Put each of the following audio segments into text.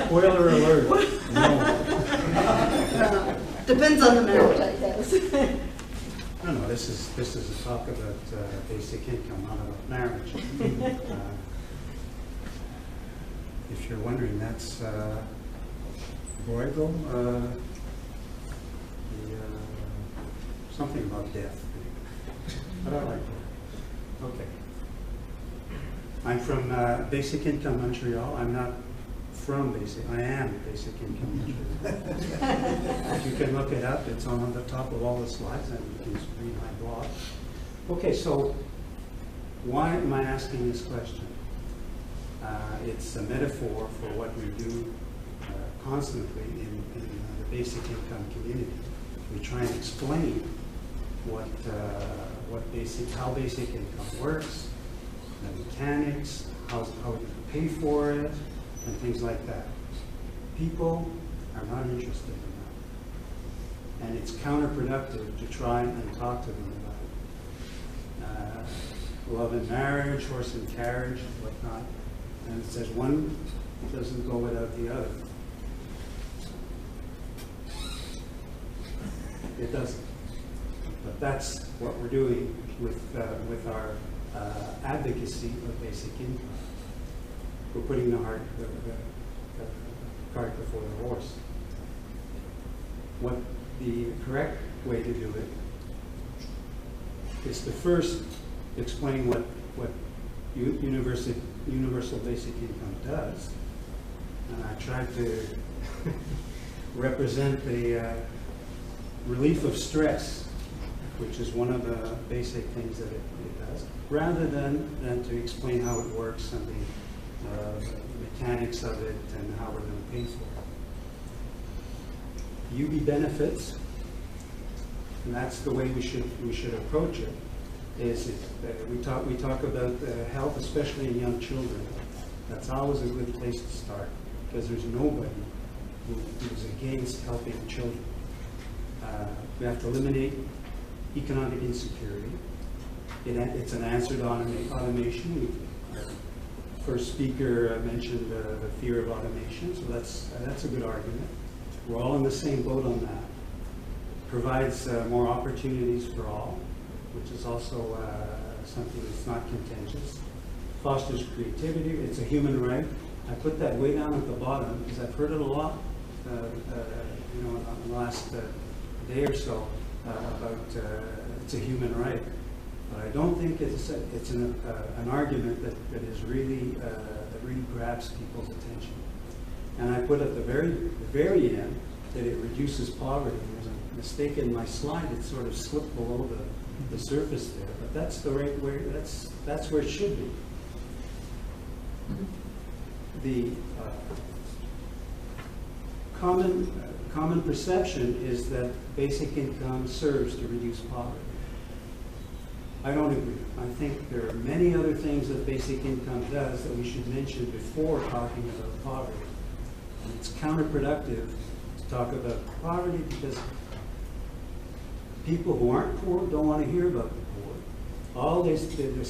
Spoiler alert. No. Depends on the marriage, I guess. No, this is a talk about basic income, not about marriage. If you're wondering, that's Bruegel, something about death. But I like that. Okay. I'm from Basic Income Montreal. I'm not from Basic. I am Basic Income Montreal. You can look it up. It's on the top of all the slides, and you can read my blog. Okay, so why am I asking this question? It's a metaphor for what we do constantly in the basic income community. We try and explain how basic income works, the mechanics, how we can pay for it, and things like that. People are not interested in that. And it's counterproductive to try and talk to them about it. Love and marriage, horse and carriage, and whatnot. And it says one doesn't go without the other. It doesn't. But that's what we're doing with our advocacy of basic income. We're putting the cart before the horse. What the correct way to do it is to first explain what universal basic income does. And I tried to represent the relief of stress, which is one of the basic things that it does, rather than to explain how it works and the mechanics of it and how we're going to pay for it. UB benefits, and that's the way we should approach it. We talk about health, especially in young children. That's always a good place to start, because there's nobody who's against helping children. We have to eliminate economic insecurity. It's an answer to automation. Our first speaker mentioned the fear of automation, so that's a good argument. We're all in the same boat on that. Provides more opportunities for all, which is also something that's not contentious. Fosters creativity. It's a human right. I put that way down at the bottom because I've heard it a lot, in the last day or so about it's a human right. But I don't think it's an argument that is really that really grabs people's attention. And I put at the very end that it reduces poverty. There's a mistake in my slide. It sort of slipped below the surface there, but that's the right way. That's where it should be. The common perception is that basic income serves to reduce poverty. I don't agree. I think there are many other things that basic income does that we should mention before talking about poverty. And it's counterproductive to talk about poverty because people who aren't poor don't want to hear about the poor. All they say, you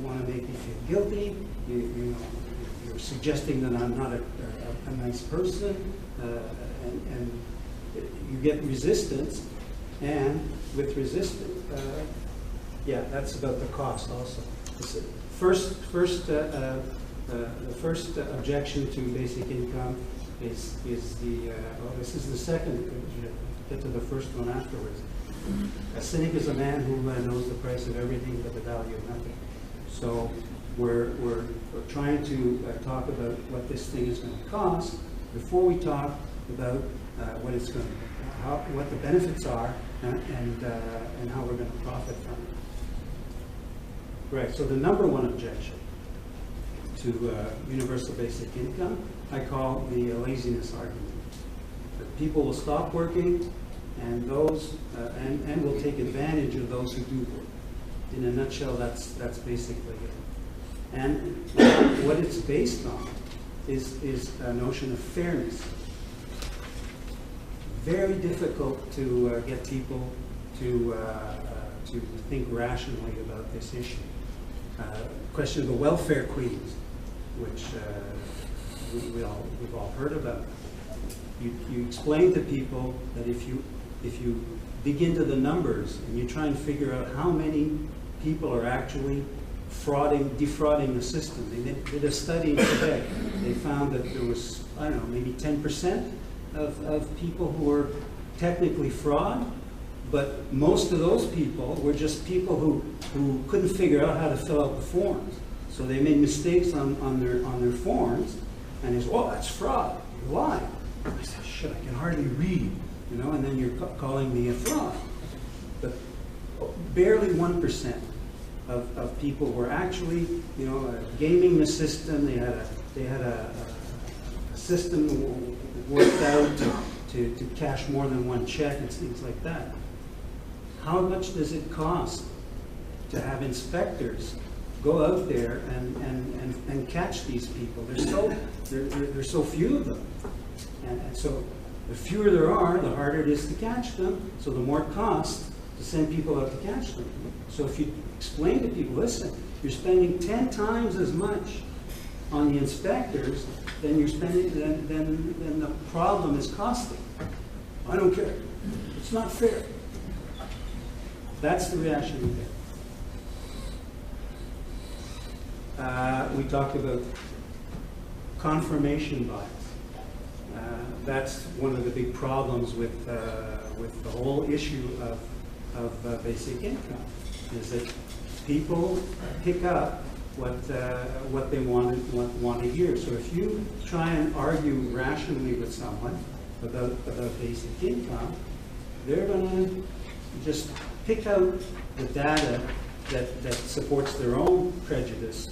want to make me feel guilty. You're suggesting that I'm not a nice person, and you get resistance. And with resistance, that's about the cost also. The first objection to basic income is this is the second. Get to the first one afterwards. A cynic is a man who knows the price of everything but the value of nothing. So we're trying to talk about what this thing is going to cost before we talk about what the benefits are and how we're going to profit from it. Right. So the number one objection to universal basic income, I call the laziness argument. That people will stop working, and those and will take advantage of those who do work. In a nutshell, that's basically it. And what it's based on is a notion of fairness. Very difficult to get people to think rationally about this issue. Question of the welfare queens, which we've all heard about. You explain to people that if you dig into the numbers and you try and figure out how many people are actually defrauding the system. They did a study in Quebec. They found that there was, I don't know, maybe 10% of people who were technically fraud, but most of those people were just people who couldn't figure out how to fill out the forms. So they made mistakes on their forms, and they said, "Oh, that's fraud. You lied." I said, "Shit, I can hardly read," and then you're calling me a fraud. But barely 1% of people were actually, gaming the system. They had a system worked out to cash more than one check and things like that. How much does it cost to have inspectors go out there and catch these people? There's so few of them, and so the fewer there are, the harder it is to catch them. So the more it costs to send people out to catch them. So if you explain to people, listen, you're spending 10 times as much on the inspectors than you're spending than the problem is costing. I don't care. It's not fair. That's the reaction we get. We talked about confirmation bias. That's one of the big problems with the whole issue of basic income, is that people pick up what they want to hear. So if you try and argue rationally with someone about basic income, they're going to just pick out the data that supports their own prejudice,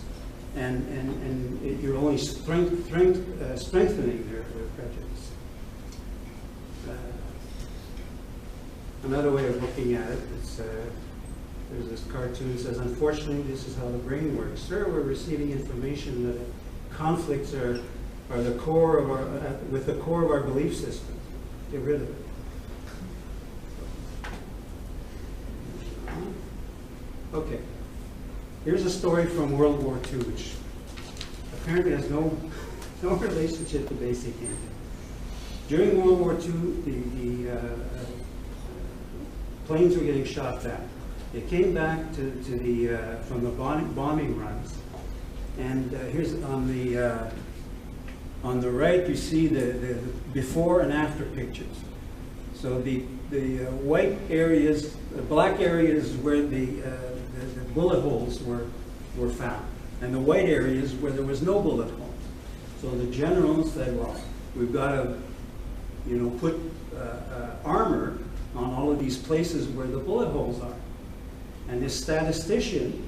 and you're only strengthening their prejudice. Another way of looking at it is there's this cartoon that says, "Unfortunately, this is how the brain works. Sir, we're receiving information that conflicts are the core of our belief system. Get rid of it." Okay. Here's a story from World War II, which apparently has no relationship to basic income. During World War II, the planes were getting shot back. They came back from the bombing runs, and here's on the right you see the before and after pictures. So the white areas, the black areas where the bullet holes were found, and the white areas where there was no bullet holes. So the generals said, "Well, we've got to, put armor on all of these places where the bullet holes are." And this statistician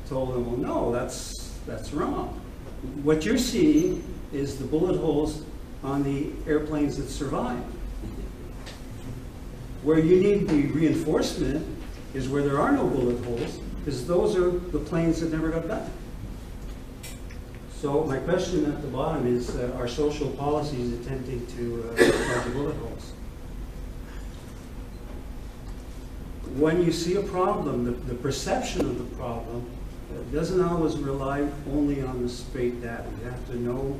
told them, "Well, no, that's wrong. What you're seeing is the bullet holes on the airplanes that survived. Where you need the reinforcement is where there are no bullet holes, because those are the planes that never got back." So my question at the bottom is, are social policies attempting to find the bullet holes? When you see a problem, the perception of the problem doesn't always rely only on the straight data. You have to know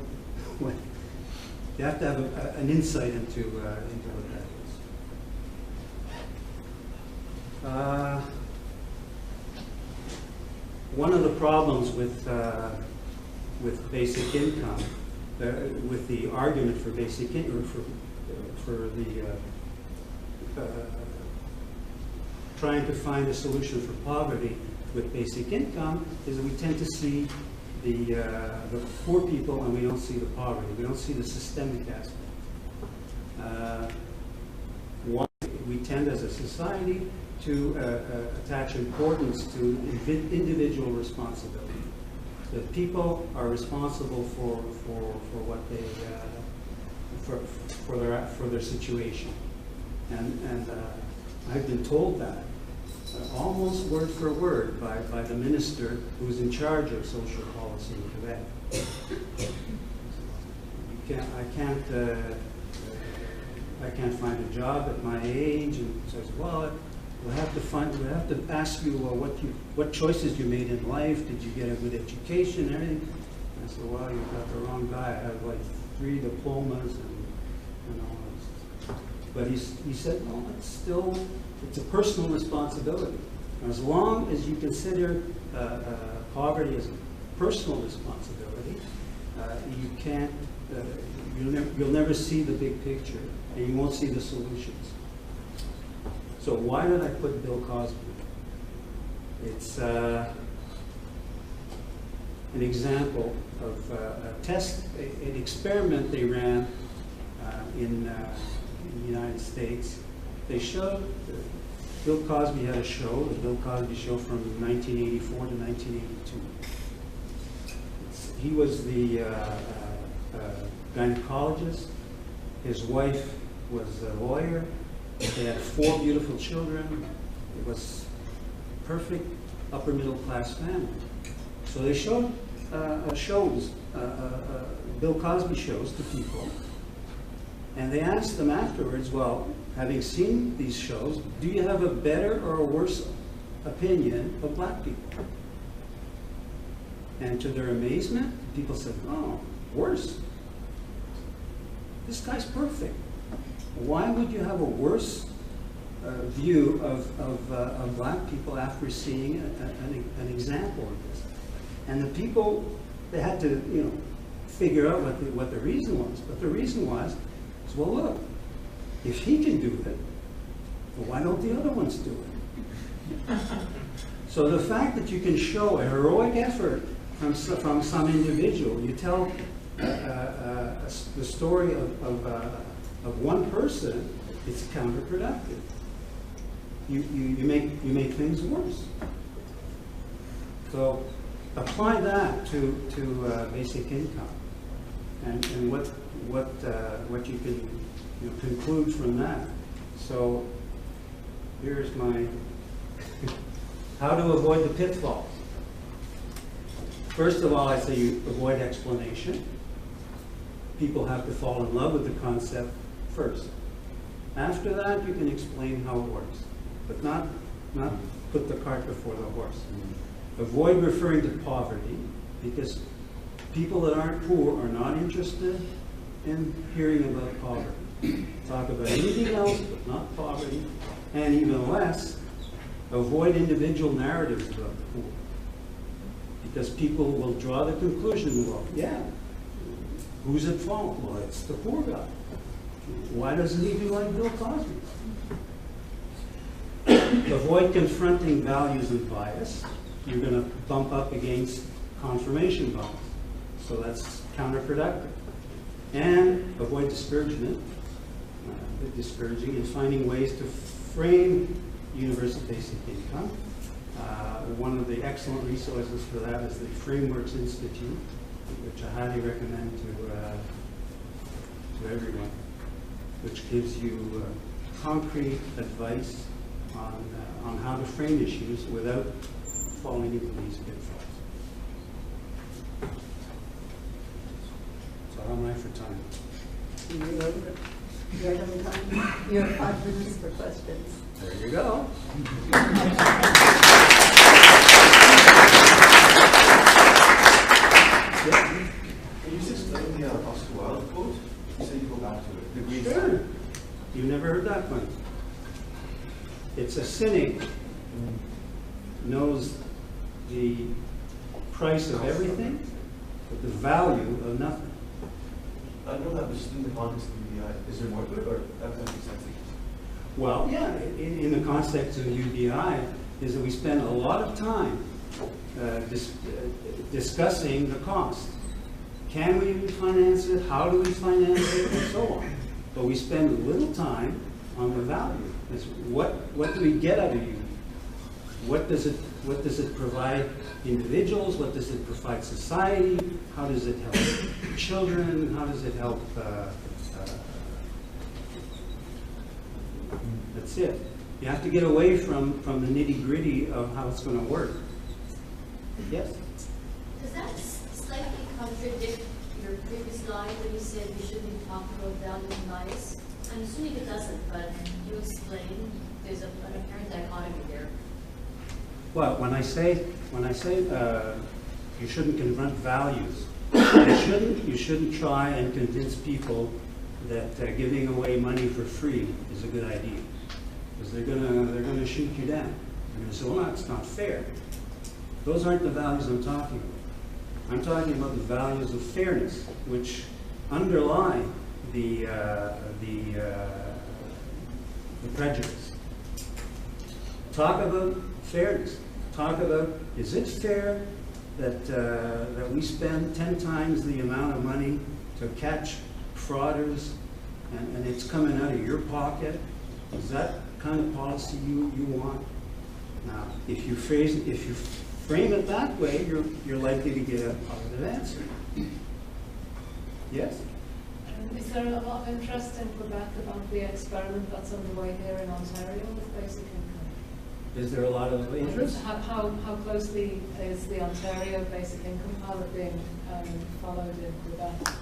you have to have an insight into what that is. One of the problems with basic income, with the argument for basic income, for the trying to find a solution for poverty with basic income, is that we tend to see the poor people and we don't see the poverty. We don't see the systemic aspect. One, we tend as a society to attach importance to individual responsibility. That people are responsible for what they for their situation, and I've been told that almost word for word by the minister who's in charge of social policy in Quebec. I can't find a job at my age, and says, "Well, we'll have to ask you what choices you made in life. Did you get a good education? Everything." I said, well, you've got the wrong guy. I have like 3 diplomas and, you know. But he said, no, it's a personal responsibility. As long as you consider poverty as a personal responsibility, you can't, you'll never see the big picture, and you won't see the solutions. So why did I put Bill Cosby? It's an example of an experiment they ran in the United States. They showed, Bill Cosby had a show, the Bill Cosby Show from 1984 to 1982. He was the gynecologist. His wife was a lawyer. They had 4 beautiful children. It was perfect upper middle class family. So they showed shows, Bill Cosby shows to people, and they asked them afterwards, well, having seen these shows, do you have a better or a worse opinion of black people? And to their amazement, people said, oh, worse. This guy's perfect. Why would you have a worse view of black people after seeing an example of this? And the people, they had to, you know, figure out what the reason was. But the reason was, well, look, if he can do it, well, why don't the other ones do it? So the fact that you can show a heroic effort from some individual, you tell the story of one person, it's counterproductive. You make things worse. So apply that to basic income, and what you can conclude from that. So here's my how to avoid the pitfalls. First of all, I say you avoid explanation. People have to fall in love with the concept first. After that, you can explain how it works, but not put the cart before the horse. Avoid referring to poverty, because people that aren't poor are not interested in hearing about poverty. Talk about anything else but not poverty, and even less, avoid individual narratives about the poor. Because people will draw the conclusion, well, yeah, who's at fault? Well, it's the poor guy. Why doesn't he do like Bill Cosby? Avoid confronting values and bias. You're going to bump up against confirmation bias. So that's counterproductive. And avoid discouragement, discouraging, and finding ways to frame universal basic income. One of the excellent resources for that is the Frameworks Institute, which I highly recommend to everyone, which gives you concrete advice on how to frame issues without falling into these pitfalls. So how am I for time? You're having time. You have 5 minutes for questions. There you go. Can you just explain the Oscar Wilde quote? You said you go back to it. The Green Sure. You've never heard that one? It's a cynic knows the price of everything, but the value of nothing. I know that was just in the context of UBI. Is there more to it, or that doesn't make sense? Well, yeah, in the context of UBI, is that we spend a lot of time discussing the cost. Can we finance it? How do we finance it? And so on. But we spend little time on the value. It's what do we get out of UBI? What does it provide individuals? What does it provide society? How does it help children? How does it help? That's it. You have to get away from the nitty-gritty of how it's going to work. Yes? Does that slightly contradict your previous line when you said we shouldn't be talking about value and bias? I'm assuming it doesn't, but you explain there's an apparent dichotomy there. Well, when I say you shouldn't confront values, You shouldn't try and convince people that giving away money for free is a good idea, because they're gonna shoot you down. They're gonna say, well, that's not fair. Those aren't the values I'm talking about. I'm talking about the values of fairness, which underlie the prejudice. Talk about fairness. Talk about, is it fair that we spend 10 times the amount of money to catch frauders, and it's coming out of your pocket? Is that kind of policy you want? Now, if you frame it that way, you're likely to get a positive answer. Yes? Is there a lot of interest in Quebec about the experiment that's underway here in Ontario with basic income? Is there a lot of interest? How closely is the Ontario basic income pilot being followed in Quebec?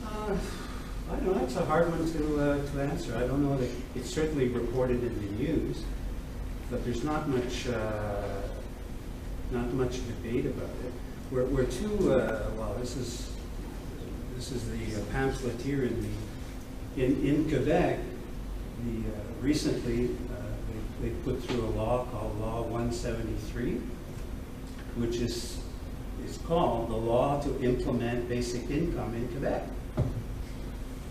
I don't know. It's a hard one to answer. I don't know that it's certainly reported in the news, but there's not much debate about it. We're too well. This is the pamphleteer in Quebec. Recently they put through a law called Law 173, which is called the law to implement basic income in Quebec.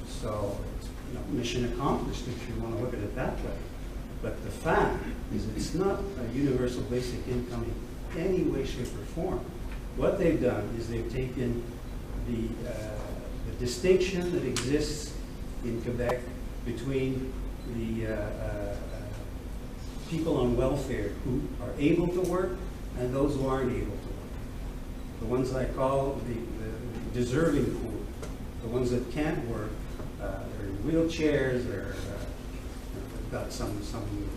So it's, mission accomplished if you want to look at it that way. But the fact is it's not a universal basic income in any way, shape, or form. What they've done is they've taken the distinction that exists in Quebec between the people on welfare who are able to work and those who aren't able to work. The ones I call the deserving poor, the ones that can't work, they're in wheelchairs, they've got some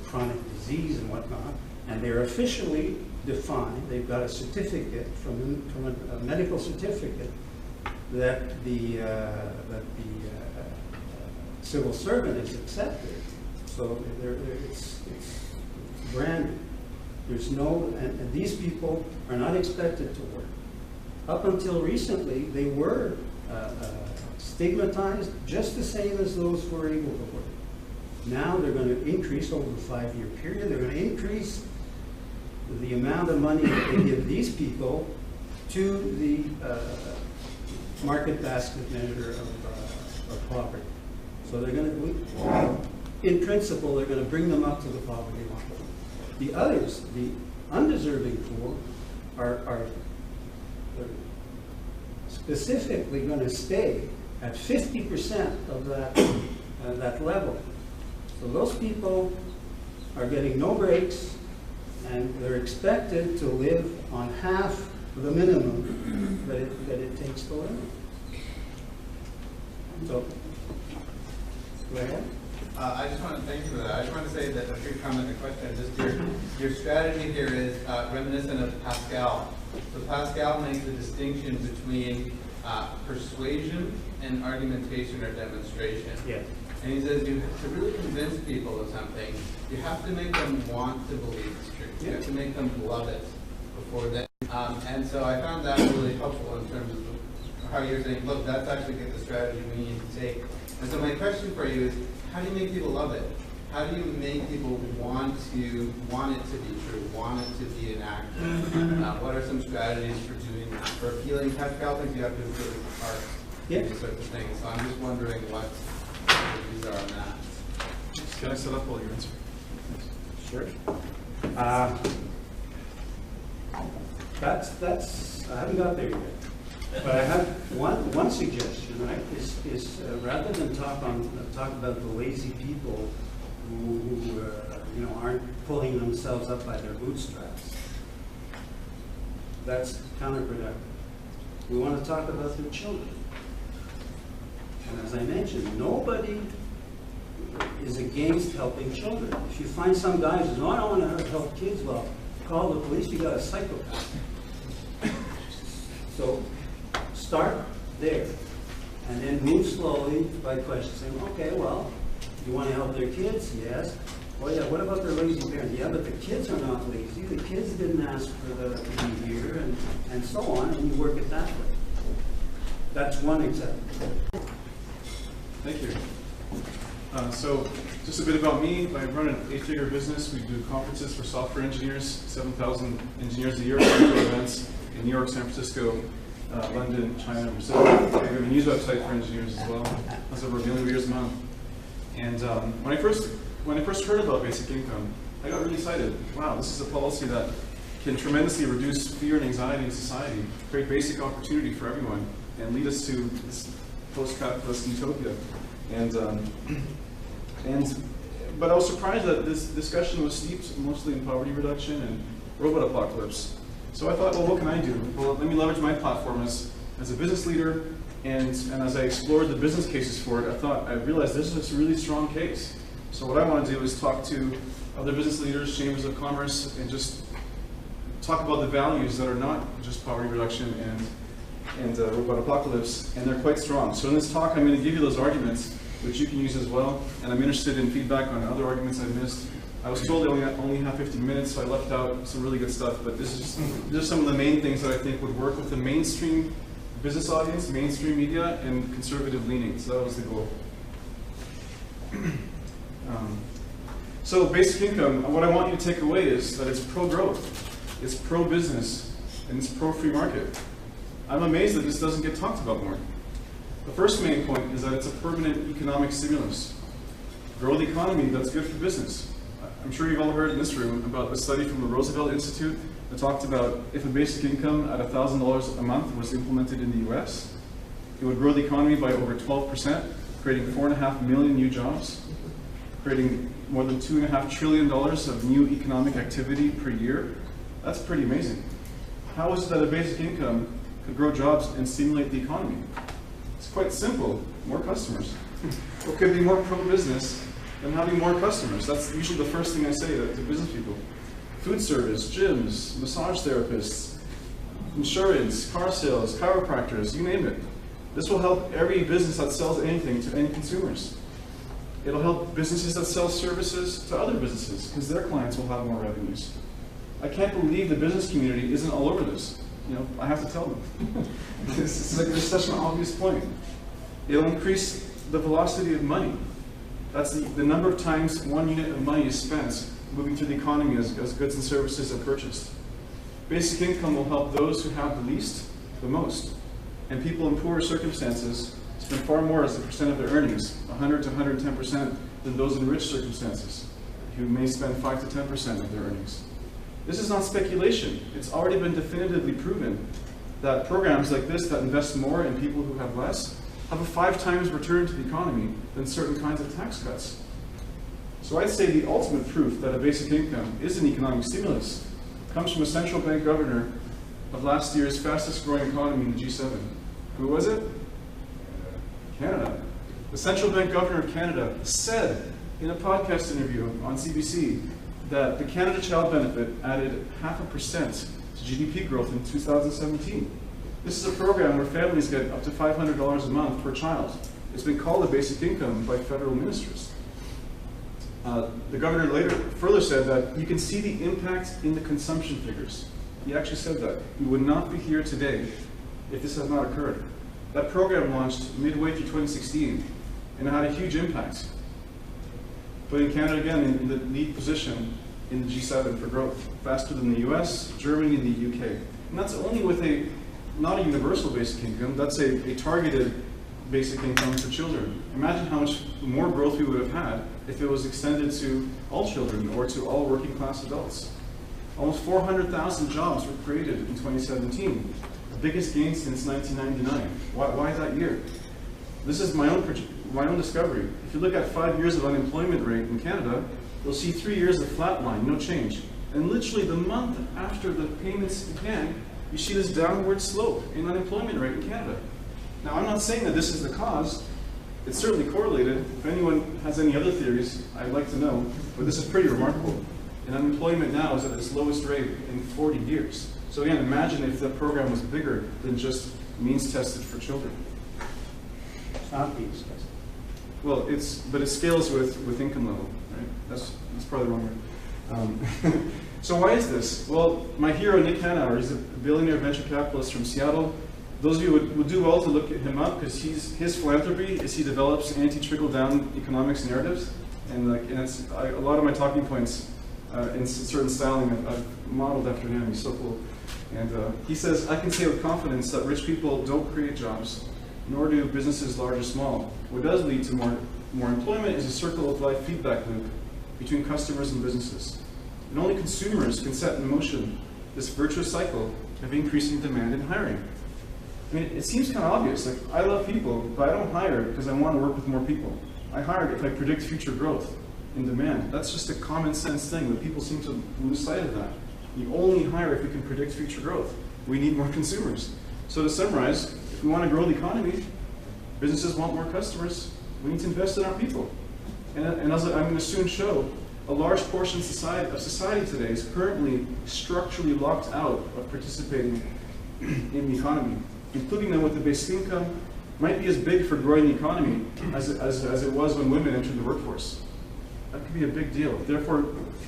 chronic disease and whatnot, and they're officially defined. They've got a certificate from a medical certificate that the civil servant is accepted. So it's branded. There's no, and these people are not expected to work. Up until recently, they were stigmatized just the same as those who are able to work. Now they're going to increase over the 5-year period. They're going to increase the amount of money that they give these people to the market basket measure of poverty. So they're going to, in principle, they're going to bring them up to the poverty line. The others, the undeserving poor, are specifically going to stay at 50% of that level. So those people are getting no breaks, and they're expected to live on half the minimum that it takes to live. So, go ahead. I just want to thank you for that. I just want to say that a quick comment and question. Just your strategy here is reminiscent of Pascal. So Pascal makes a distinction between persuasion and argumentation or demonstration. Yes. And he says to really convince people of something, you have to make them want to believe it's true. You have to make them love it before then. And so I found that really helpful in terms of how you're saying, look, that's actually the strategy we need to take. And so my question for you is, how do you make people love it? How do you make people want it to be true, want it to be enacted? What are some strategies for doing that? For appealing, Pascal thinks you have to appeal to the heart, these sorts of things. So I'm just wondering what strategies are on that. Can I set up while you answer? Sure. That's I haven't got there yet. But I have one suggestion, right? Is rather than talk about the lazy people who aren't pulling themselves up by their bootstraps. That's counterproductive. We want to talk about their children. And as I mentioned, nobody is against helping children. If you find some guy who says, "No, I don't want to help kids," well, call the police. You got a psychopath. So start there, and then move slowly by questioning. Okay, well, you want to help their kids? Yes. Oh yeah, what about their lazy parents? Yeah, but the kids are not lazy. The kids didn't ask for to be here, and so on, and you work it that way. That's one example. Thank you. So just a bit about me. I run an 8-figure business. We do conferences for software engineers, 7,000 engineers a year, events in New York, San Francisco, London, China, Brazil. We have a news website for engineers as well. That's over 1 million readers a month. And when I first heard about basic income, I got really excited. Wow, this is a policy that can tremendously reduce fear and anxiety in society, create basic opportunity for everyone, and lead us to this post-capitalist utopia. But I was surprised that this discussion was steeped mostly in poverty reduction and robot apocalypse. So I thought, well, what can I do? Well, let me leverage my platform as a business leader, and as I explored the business cases for it, I realized this is a really strong case. So what I want to do is talk to other business leaders, chambers of commerce, and just talk about the values that are not just poverty reduction and robot apocalypse, and they're quite strong. So in this talk, I'm going to give you those arguments, which you can use as well, and I'm interested in feedback on other arguments I missed. I was told they only have 15 minutes, so I left out some really good stuff, but these are some of the main things that I think would work with the mainstream business audience, mainstream media, and conservative leaning. So that was the goal. So basic income, what I want you to take away is that it's pro-growth, it's pro-business, and it's pro-free market. I'm amazed that this doesn't get talked about more. The first main point is that it's a permanent economic stimulus. Grow the economy, that's good for business. I'm sure you've all heard in this room about a study from the Roosevelt Institute that talked about if a basic income at $1,000 a month was implemented in the US, it would grow the economy by over 12%, creating 4.5 million new jobs, creating more than $2.5 trillion of new economic activity per year. That's pretty amazing. How is it that a basic income could grow jobs and stimulate the economy? It's quite simple, more customers. What could be more pro-business than having more customers? That's usually the first thing I say to business people. Food service, gyms, massage therapists, insurance, car sales, chiropractors, you name it. This will help every business that sells anything to any consumers. It'll help businesses that sell services to other businesses because their clients will have more revenues. I can't believe the business community isn't all over this. You know, I have to tell them. It's like there's such an obvious point. It'll increase the velocity of money. That's the number of times one unit of money is spent moving through the economy as goods and services are purchased. Basic income will help those who have the least, the most. And people in poorer circumstances spend far more as a percent of their earnings, 100 to 110%, than those in rich circumstances, who may spend 5 to 10% of their earnings. This is not speculation. It's already been definitively proven that programs like this that invest more in people who have less have a 5 times return to the economy than certain kinds of tax cuts. So I'd say the ultimate proof that a basic income is an economic stimulus comes from a central bank governor of last year's fastest growing economy in the G7. Who was it? Canada. The central bank governor of Canada said in a podcast interview on CBC that the Canada Child Benefit added 0.5% to GDP growth in 2017. This is a program where families get up to $500 a month per child. It's been called a basic income by federal ministers. The governor further said that you can see the impact in the consumption figures. He actually said that. We would not be here today if this had not occurred. That program launched midway through 2016 and it had a huge impact, putting Canada again in the lead position in the G7 for growth, faster than the US, Germany, and the UK. And that's only with not a universal basic income, that's a targeted basic income for children. Imagine how much more growth we would have had if it was extended to all children or to all working class adults. Almost 400,000 jobs were created in 2017, the biggest gain since 1999. Why that year? This is my own discovery. If you look at 5 years of unemployment rate in Canada, you'll see 3 years of flat line, no change. And literally the month after the payments began, you see this downward slope in unemployment rate in Canada. Now, I'm not saying that this is the cause. It's certainly correlated. If anyone has any other theories, I'd like to know. But this is pretty remarkable. And unemployment now is at its lowest rate in 40 years. So again, imagine if the program was bigger than just means tested for children. It's not means tested. Well, but it scales with income level, right? That's probably the wrong word. So why is this? Well, my hero, Nick Hanauer, is a billionaire venture capitalist from Seattle. Those of you would do well to look at him up, because his philanthropy is he develops anti-trickle-down economics narratives, and it's a lot of my talking points in certain styling I've modeled after him. He's so cool. And he says, I can say with confidence that rich people don't create jobs, nor do businesses large or small. What does lead to more employment is a circle of life feedback loop between customers and businesses. And only consumers can set in motion this virtuous cycle of increasing demand and hiring. I mean, it seems kind of obvious. Like, I love people, but I don't hire because I want to work with more people. I hire if I predict future growth in demand. That's just a common sense thing, but people seem to lose sight of that. You only hire if you can predict future growth. We need more consumers. So to summarize, if we want to grow the economy, businesses want more customers, we need to invest in our people. And as I'm going to soon show, a large portion of society today is currently structurally locked out of participating in the economy, including them with the basic income might be as big for growing the economy as it was when women entered the workforce. That could be a big deal. Therefore,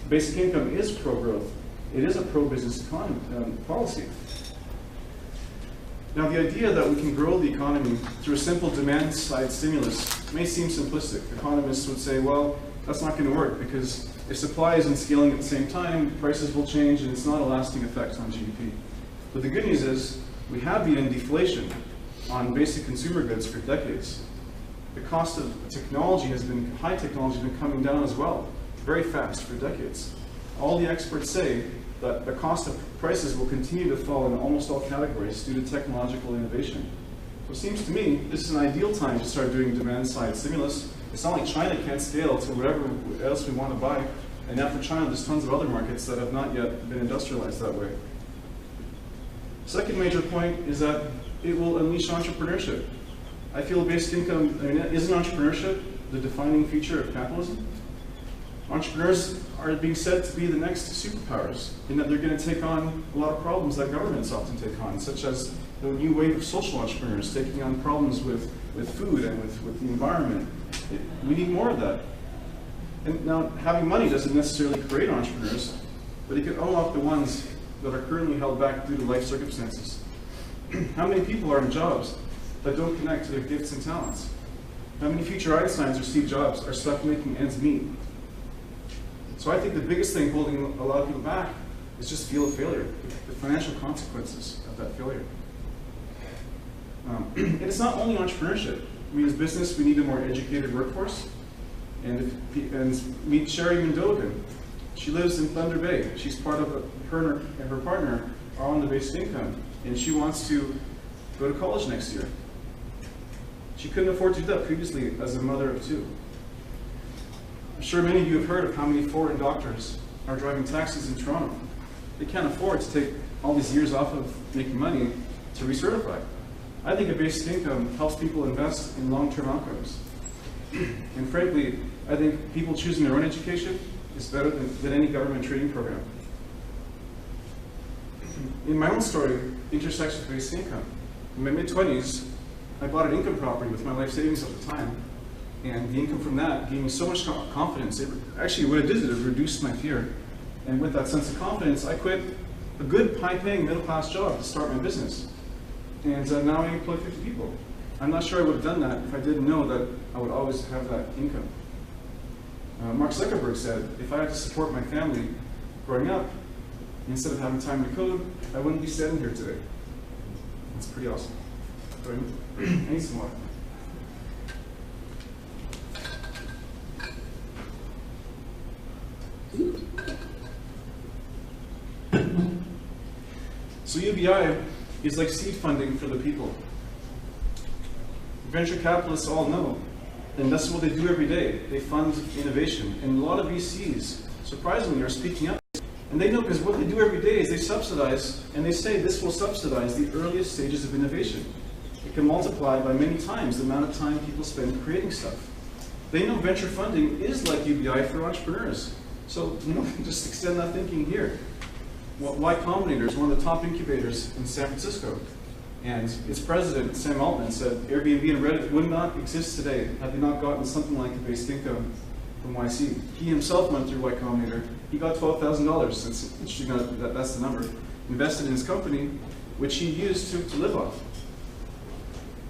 basic income is pro-growth. It is a pro-business economy policy. Now, the idea that we can grow the economy through a simple demand-side stimulus may seem simplistic. Economists would say, well, that's not going to work, because if supply isn't scaling at the same time, prices will change, and it's not a lasting effect on GDP. But the good news is, we have been in deflation on basic consumer goods for decades. The cost of technology high technology has been coming down as well, very fast for decades. All the experts say that the cost of prices will continue to fall in almost all categories due to technological innovation. So it seems to me this is an ideal time to start doing demand-side stimulus. It's not like China can't scale to whatever else we want to buy. And after China, there's tons of other markets that have not yet been industrialized that way. Second major point is that it will unleash entrepreneurship. I feel basic income, isn't entrepreneurship the defining feature of capitalism? Entrepreneurs are being said to be the next superpowers, in that they're going to take on a lot of problems that governments often take on, such as the new wave of social entrepreneurs taking on problems with food and with the environment. We need more of that. And now, having money doesn't necessarily create entrepreneurs, but it can unlock the ones that are currently held back due to life circumstances. How many people are in jobs that don't connect to their gifts and talents? How many future Einsteins or Steve Jobs are stuck making ends meet? So I think the biggest thing holding a lot of people back is just feel of failure, the financial consequences of that failure. And it's not only entrepreneurship. I mean, as business, we need a more educated workforce. And meet Sherry Mendogan. She lives in Thunder Bay. She's part of her and her partner are on the basic income, and she wants to go to college next year. She couldn't afford to do that previously as a mother of two. I'm sure many of you have heard of how many foreign doctors are driving taxis in Toronto. They can't afford to take all these years off of making money to recertify. I think a basic income helps people invest in long-term outcomes. And frankly, I think people choosing their own education is better than any government training program. In my own story, intersects with basic income. In my mid-20s, I bought an income property with my life savings at the time, and the income from that gave me so much confidence. Actually, what it did is it reduced my fear. And with that sense of confidence, I quit a good, high-paying, middle-class job to start my business. And now I employ 50 people. I'm not sure I would have done that if I didn't know that I would always have that income. Mark Zuckerberg said, if I had to support my family growing up, instead of having time to code, I wouldn't be standing here today. That's pretty awesome. I need some water. So UBI is like seed funding for the people. Venture capitalists all know, and that's what they do every day. They fund innovation. And a lot of VCs, surprisingly, are speaking up. And they know because what they do every day is they subsidize, and they say this will subsidize the earliest stages of innovation. It can multiply by many times the amount of time people spend creating stuff. They know venture funding is like UBI for entrepreneurs. So just extend that thinking here. Y Combinator is one of the top incubators in San Francisco. And its president, Sam Altman, said Airbnb and Reddit would not exist today had they not gotten something like a basic income from YC. He himself went through Y Combinator. He got $12,000, that's the number, invested in his company, which he used to live off.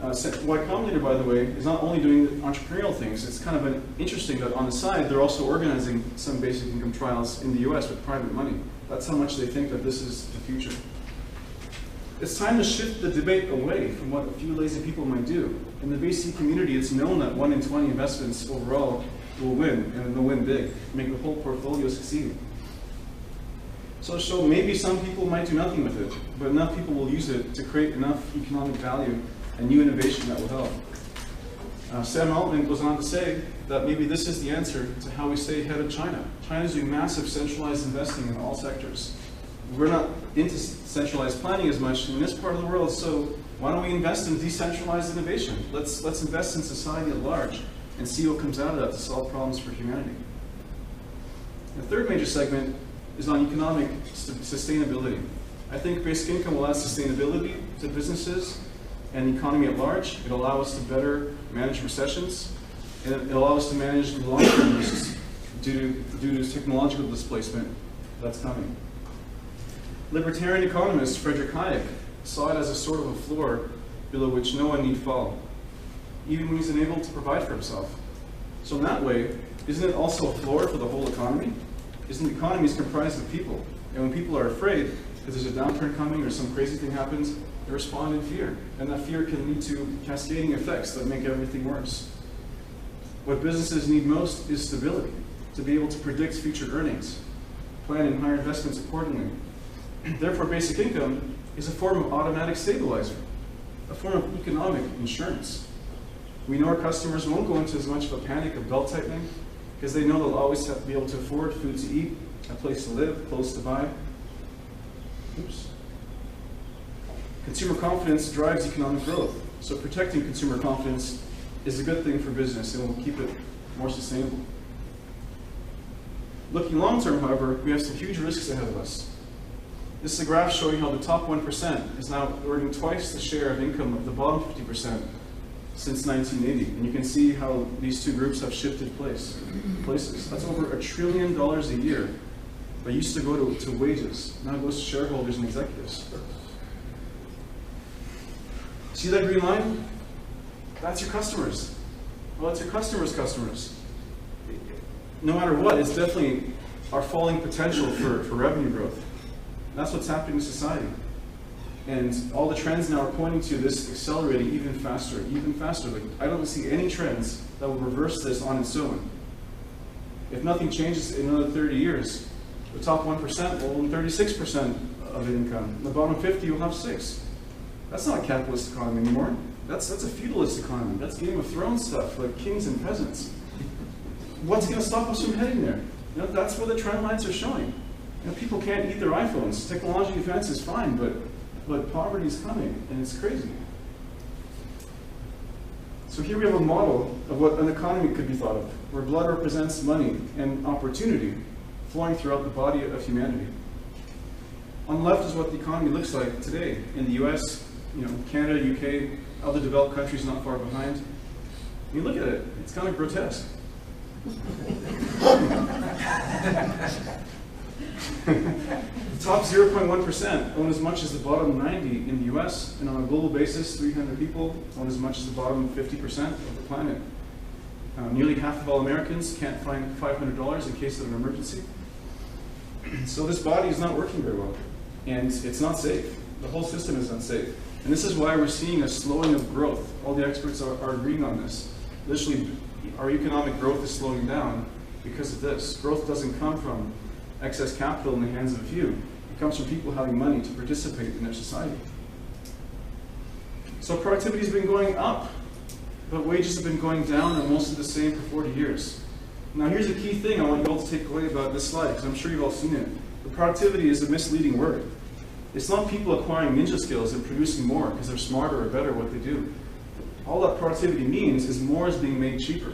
Y Combinator, by the way, is not only doing entrepreneurial things, it's kind of interesting that on the side, they're also organizing some basic income trials in the US with private money. That's how much they think that this is the future. It's time to shift the debate away from what a few lazy people might do. In the VC community, it's known that 1 in 20 investments overall will win, and they'll win big, make the whole portfolio succeed. So maybe some people might do nothing with it, but enough people will use it to create enough economic value and new innovation that will help. Sam Altman goes on to say that maybe this is the answer to how we stay ahead of China. China's doing massive centralized investing in all sectors. We're not into centralized planning as much in this part of the world, so why don't we invest in decentralized innovation? Let's invest in society at large and see what comes out of that to solve problems for humanity. The third major segment is on economic sustainability. I think basic income will add sustainability to businesses and the economy at large. It'll allow us to better manage recessions, and it'll allow us to manage long-term risks due to technological displacement that's coming. Libertarian economist Friedrich Hayek saw it as a sort of a floor below which no one need fall, even when he's unable to provide for himself. So in that way, isn't it also a floor for the whole economy? Isn't the economy comprised of people? And when people are afraid because there's a downturn coming or some crazy thing happens, they respond in fear. And that fear can lead to cascading effects that make everything worse. What businesses need most is stability, to be able to predict future earnings, plan and hire investments accordingly. Therefore, basic income is a form of automatic stabilizer, a form of economic insurance. We know our customers won't go into as much of a panic of belt tightening because they know they'll always have to be able to afford food to eat, a place to live, clothes to buy. Oops. Consumer confidence drives economic growth, so protecting consumer confidence is a good thing for business and will keep it more sustainable. Looking long term, however, we have some huge risks ahead of us. This is a graph showing how the top 1% is now earning twice the share of income of the bottom 50% since 1980. And you can see how these two groups have shifted places. That's over $1 trillion a year that used to go to wages. Now it goes to shareholders and executives. See that green line? That's your customers. Well, it's your customers' customers. No matter what, it's definitely our falling potential for revenue growth. That's what's happening in society. And all the trends now are pointing to this accelerating even faster, even faster. Like, I don't see any trends that will reverse this on its own. If nothing changes in another 30 years, the top 1% will own 36% of income. The bottom 50 will have 6%. That's not a capitalist economy anymore. That's a feudalist economy. That's Game of Thrones stuff, like kings and peasants. What's going to stop us from heading there? You know, that's where the trend lines are showing. You know, people can't eat their iPhones. Technology advance is fine, but poverty is coming, and it's crazy. So here we have a model of what an economy could be thought of, where blood represents money and opportunity flowing throughout the body of humanity. On the left is what the economy looks like today in the US, Canada, UK, other developed countries not far behind. You look at it, it's kind of grotesque. The top 0.1% own as much as the bottom 90 in the US, and on a global basis, 300 people own as much as the bottom 50% of the planet. Nearly half of all Americans can't find $500 in case of an emergency. So this body is not working very well, and it's not safe. The whole system is unsafe. And this is why we're seeing a slowing of growth. All the experts are agreeing on this. Literally, our economic growth is slowing down because of this. Growth doesn't come from excess capital in the hands of a few. It comes from people having money to participate in their society. So productivity has been going up, but wages have been going down and mostly the same for 40 years. Now here's a key thing I want you all to take away about this slide, because I'm sure you've all seen it. But productivity is a misleading word. It's not people acquiring ninja skills and producing more because they're smarter or better at what they do. All that productivity means is more is being made cheaper.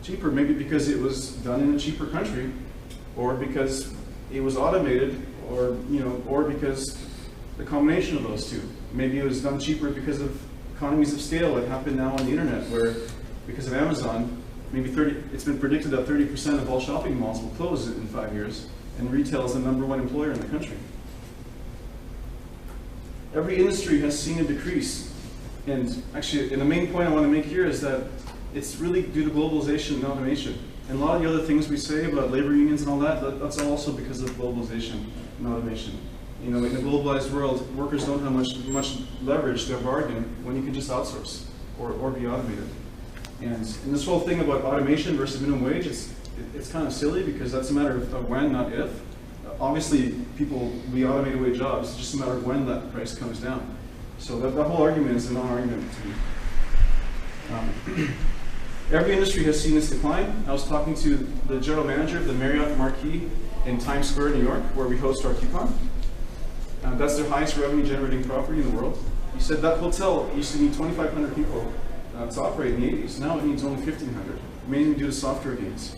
Cheaper maybe because it was done in a cheaper country, or because it was automated, or because the combination of those two. Maybe it was done cheaper because of economies of scale that happen now on the internet, where because of Amazon, it's been predicted that 30% of all shopping malls will close in 5 years, and retail is the #1 employer in the country. Every industry has seen a decrease And actually, and the main point I want to make here is that it's really due to globalization and automation. And a lot of the other things we say about labor unions and all that, that's also because of globalization and automation. You know, in a globalized world, workers don't have much leverage to bargain when you can just outsource or be automated. And this whole thing about automation versus minimum wage, it's kind of silly because that's a matter of when, not if. Obviously, people will be automate away jobs. It's just a matter of when that price comes down. So that whole argument is a non-argument to me. Every industry has seen this decline. I was talking to the general manager of the Marriott Marquis in Times Square, New York, where we host our QCon. That's their highest revenue-generating property in the world. He said that hotel used to need 2,500 people to operate in the 80s. Now it needs only 1,500, mainly due to software gains.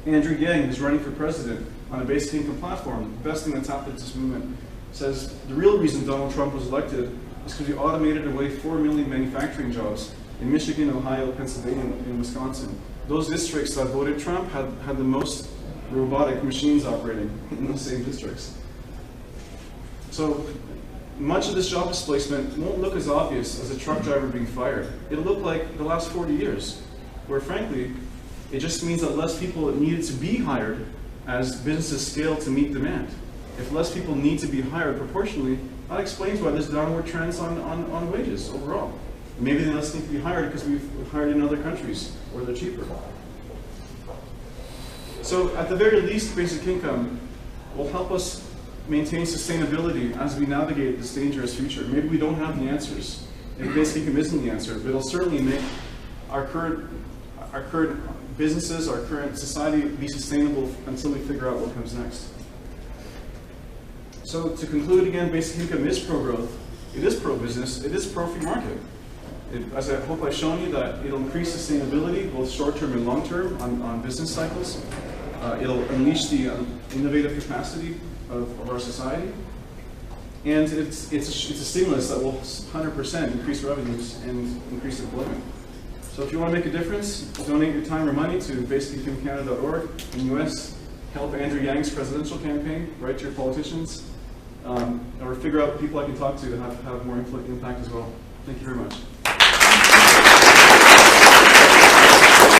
Andrew Yang, who's running for president on a basic income platform, the best thing that's happened to this movement, says the real reason Donald Trump was elected is because we automated away 4 million manufacturing jobs in Michigan, Ohio, Pennsylvania, and Wisconsin. Those districts that voted Trump had the most robotic machines operating in those same districts. So much of this job displacement won't look as obvious as a truck driver being fired. It'll look like the last 40 years, where frankly, it just means that less people needed to be hired as businesses scale to meet demand. If less people need to be hired proportionally, that explains why there's downward trends on wages overall. Maybe they less need to be hired because we've hired in other countries where they're cheaper. So at the very least, basic income will help us maintain sustainability as we navigate this dangerous future. Maybe we don't have the answers. Maybe basic income isn't the answer, but it'll certainly make our current businesses, our current society be sustainable until we figure out what comes next. So to conclude again, basic income is pro-growth, it is pro-business, it is pro-free market. As I hope I've shown you, that it'll increase sustainability, both short-term and long-term, on business cycles. It'll unleash the innovative capacity of our society. And it's a stimulus that will 100% increase revenues and increase employment. So if you want to make a difference, donate your time or money to basicincomecannada.org in the US, help Andrew Yang's presidential campaign, write to your politicians, or figure out people I can talk to have more impact as well. Thank you very much.